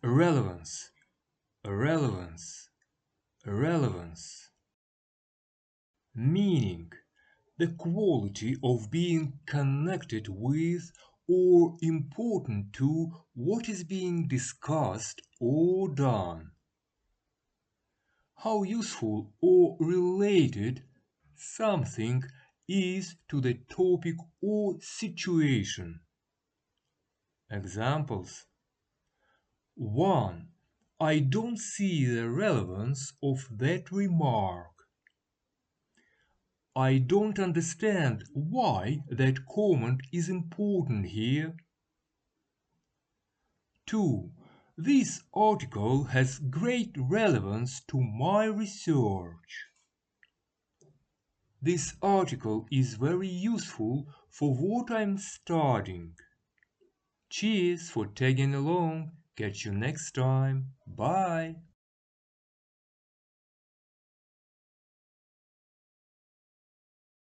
Relevance, relevance, relevance. Meaning, the quality of being connected with or important to what is being discussed or done. How useful or related something is to the topic or situation. Examples: 1. I don't see the relevance of that remark. I don't understand why that comment is important here. 2. This article has great relevance to my research. This article is very useful for what I'm studying. Cheers for tagging along. Catch you next time. Bye.